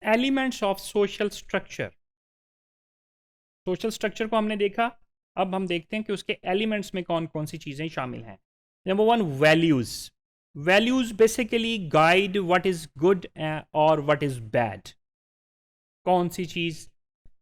Elements of social structure. Social structure को हमने देखा, अब हम देखते हैं कि उसके एलिमेंट्स में कौन कौन सी चीज़ें शामिल हैं। Number one, values. Values basically guide what is good और व्हाट इज़ बैड। कौन सी चीज़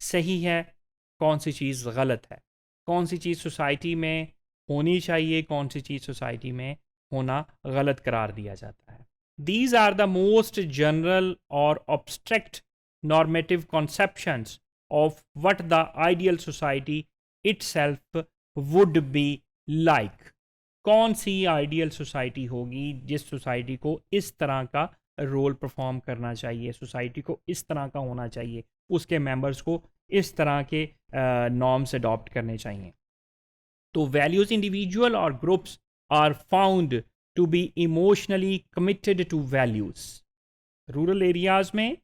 सही है, कौन सी चीज़ गलत है, कौन सी चीज़ सोसाइटी में होनी चाहिए, कौन सी चीज़ सोसाइटी में होना गलत करार दिया जाता है। These are the most general और abstract normative conceptions of what the ideal society itself would be like. कौन सी आइडियल सोसाइटी होगी जिस सोसाइटी को इस तरह का रोल परफॉर्म करना चाहिए, सोसाइटी को इस तरह का होना चाहिए, उसके मेंबर्स को इस तरह के नॉर्म्स अडॉप्ट करने चाहिए। तो वैल्यूज इंडिविजुअल और groups are found to be emotionally committed to values. Rural areas में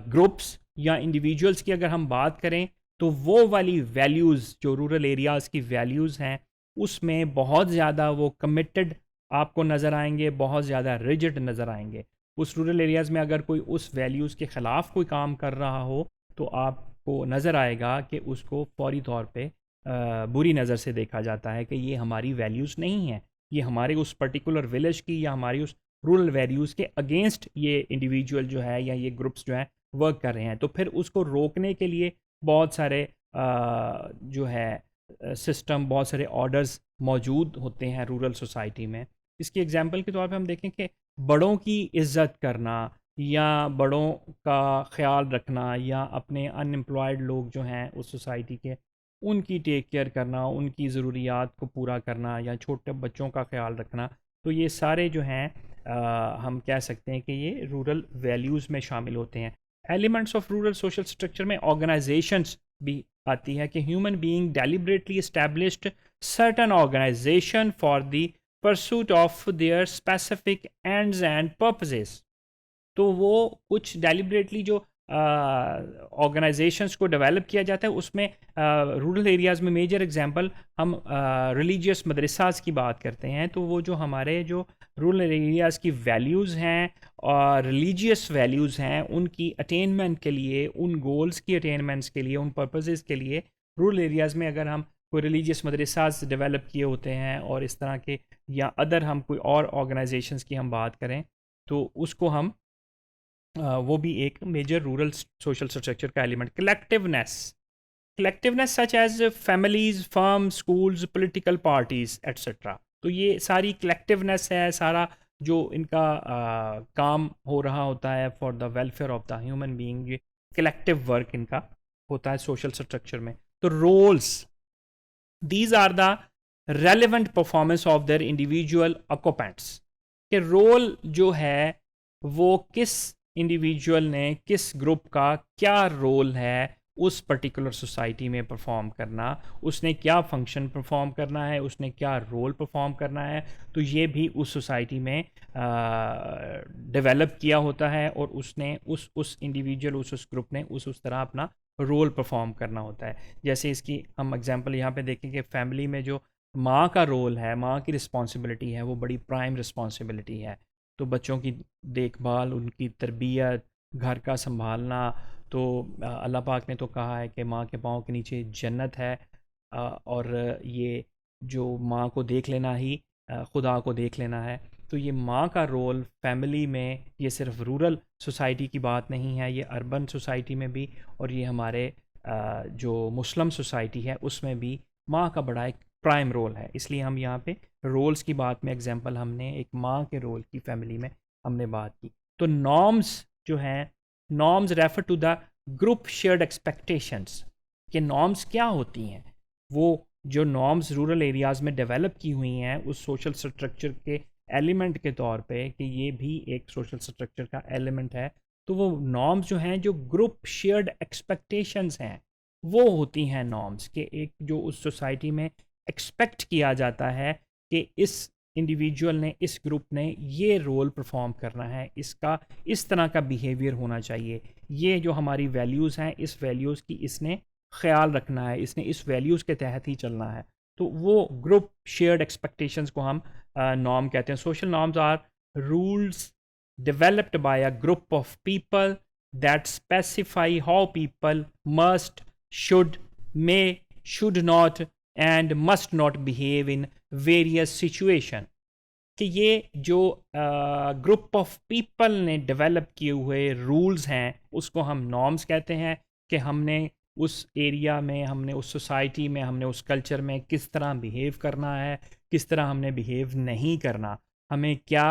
ग्रुप्स या इंडिविजुअल्स की अगर हम बात करें तो वो वाली वैल्यूज़ जो रूरल एरियाज़ की वैल्यूज़ हैं उसमें बहुत ज़्यादा वो कमिटेड आपको नज़र आएंगे, बहुत ज़्यादा रिजिड नज़र आएंगे। उस रूरल एरियाज़ में अगर कोई उस वैल्यूज़ के ख़िलाफ़ कोई काम कर रहा हो तो आपको नज़र आएगा कि उसको फौरी तौर पे बुरी नज़र से देखा जाता है कि ये हमारी वैल्यूज़ नहीं हैं, ये हमारे उस पर्टिकुलर विलेज की या हमारी उस रूरल वैल्यूज़ के अगेंस्ट ये इंडिविजुअल जो है या ये ग्रुप्स जो है वर्क कर रहे हैं। तो फिर उसको रोकने के लिए बहुत सारे जो है सिस्टम, बहुत सारे ऑर्डर्स मौजूद होते हैं रूरल सोसाइटी में। इसकी एग्जांपल के तौर पे हम देखें कि बड़ों की इज़्ज़त करना या बड़ों का ख्याल रखना या अपने अनएम्प्लॉयड लोग जो हैं उस सोसाइटी के उनकी टेक केयर करना, उनकी ज़रूरियात को पूरा करना या छोटे बच्चों का ख्याल रखना, तो ये सारे जो हैं हम कह सकते हैं कि ये रूरल वैल्यूज़ में शामिल होते हैं। Elements of rural social structure में ऑर्गेनाइजेशंस भी आती है कि human being deliberately established certain organisation for the pursuit of their specific ends and purposes. तो वो कुछ डेलिबरेटली जो ऑर्गेनाइजेशंस को डेवलप किया जाता है उसमें रूरल एरियाज़ में मेजर एग्जांपल हम रिलीजियस मदरसास की बात करते हैं। तो वो जो हमारे जो रूरल एरियाज़ की वैल्यूज़ हैं और रिलीजियस वैल्यूज़ हैं उनकी अटेनमेंट के लिए, उन गोल्स की अटेनमेंट्स के लिए, उन पर्पसेस के लिए रूरल एरियाज़ में अगर हम कोई रिलीजियस मदरसास डेवलप किए होते हैं और इस तरह के या अदर हम कोई और ऑर्गेनाइजेशंस की हम बात करें तो उसको हम वो भी एक मेजर रूरल सोशल स्ट्रक्चर का element. Collectiveness such as families, firm, schools, political parties etcetera. तो ये सारी कलेक्टिवनेस है, सारा जो इनका काम हो रहा होता है for the welfare of the human being, ये कलेक्टिव वर्क इनका होता है सोशल स्ट्रक्चर में। तो roles, these are the relevant performance of their individual occupants. कि रोल जो है वो किस इंडिविजुअल ने, किस ग्रुप का क्या रोल है उस पर्टिकुलर सोसाइटी में परफॉर्म करना, उसने क्या फंक्शन परफॉर्म करना है, उसने क्या रोल परफॉर्म करना है, तो ये भी उस सोसाइटी में डेवलप किया होता है और उसने उस इंडिविजुअल, उस ग्रुप ने उस तरह अपना रोल परफॉर्म करना होता है। जैसे इसकी हम एग्जांपल यहाँ पे देखें कि फैमिली में जो माँ का रोल है, माँ की रिस्पॉन्सिबिलिटी है, वो बड़ी प्राइम रिस्पॉन्सिबिलिटी है। तो बच्चों की देखभाल, उनकी तरबियत, घर का संभालना, तो अल्लाह पाक ने तो कहा है कि माँ के पाँव के नीचे जन्नत है। और ये जो माँ को देख लेना ही खुदा को देख लेना है। तो ये माँ का रोल फैमिली में, ये सिर्फ रूरल सोसाइटी की बात नहीं है, ये अर्बन सोसाइटी में भी और ये हमारे जो मुस्लिम सोसाइटी है उसमें भी माँ का बड़ा एक प्राइम रोल है। इसलिए हम यहाँ पे रोल्स की बात में एग्जांपल हमने एक माँ के रोल की फैमिली में हमने बात की। तो नॉर्म्स जो हैं, norms refer to the group shared expectations. कि नॉर्म्स क्या होती हैं, वो जो नॉर्म्स रूरल एरियाज़ में डेवलप की हुई हैं उस सोशल स्ट्रक्चर के एलिमेंट के तौर पे, कि ये भी एक सोशल स्ट्रक्चर का एलिमेंट है। तो वो नॉर्म्स जो हैं, जो ग्रुप शेयर्ड एक्सपेक्टेशंस हैं, वो होती हैं नॉर्म्स के एक जो उस सोसाइटी में एक्सपेक्ट किया जाता है कि इस इंडिविजुअल ने, इस ग्रुप ने ये रोल परफॉर्म करना है, इसका इस तरह का बिहेवियर होना चाहिए, ये जो हमारी वैल्यूज़ हैं इस वैल्यूज़ की इसने ख्याल रखना है, इसने इस वैल्यूज़ के तहत ही चलना है। तो वो ग्रुप शेयर्ड एक्सपेक्टेशंस को हम नॉर्म कहते हैं। Social norms are rules developed by a group of people that specify how people must, should, may, should not and must not behave in various situation. कि ये जो ग्रुप ऑफ पीपल ने develop किए हुए rules हैं उसको हम norms कहते हैं, कि हमने उस एरिया में, हमने उस सोसाइटी में, हमने उस कल्चर में किस तरह बिहेव करना है, किस तरह हमने बिहेव नहीं करना, हमें क्या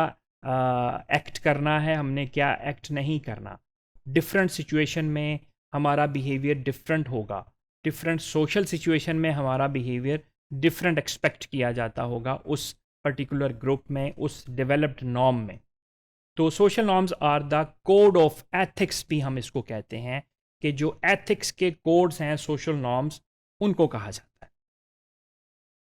एक्ट करना है, हमने क्या एक्ट नहीं करना। डिफरेंट सिचुएशन में हमारा बिहेवियर डिफरेंट होगा, डिफरेंट सोशल सिचुएशन में हमारा बिहेवियर डिफरेंट एक्सपेक्ट किया जाता होगा उस पर्टिकुलर ग्रुप में, उस डेवलप्ड नॉर्म में। तो social norms are the code of ethics भी हम इसको कहते हैं, कि जो एथिक्स के कोड्स हैं, सोशल नॉर्म्स, उनको कहा जाता है।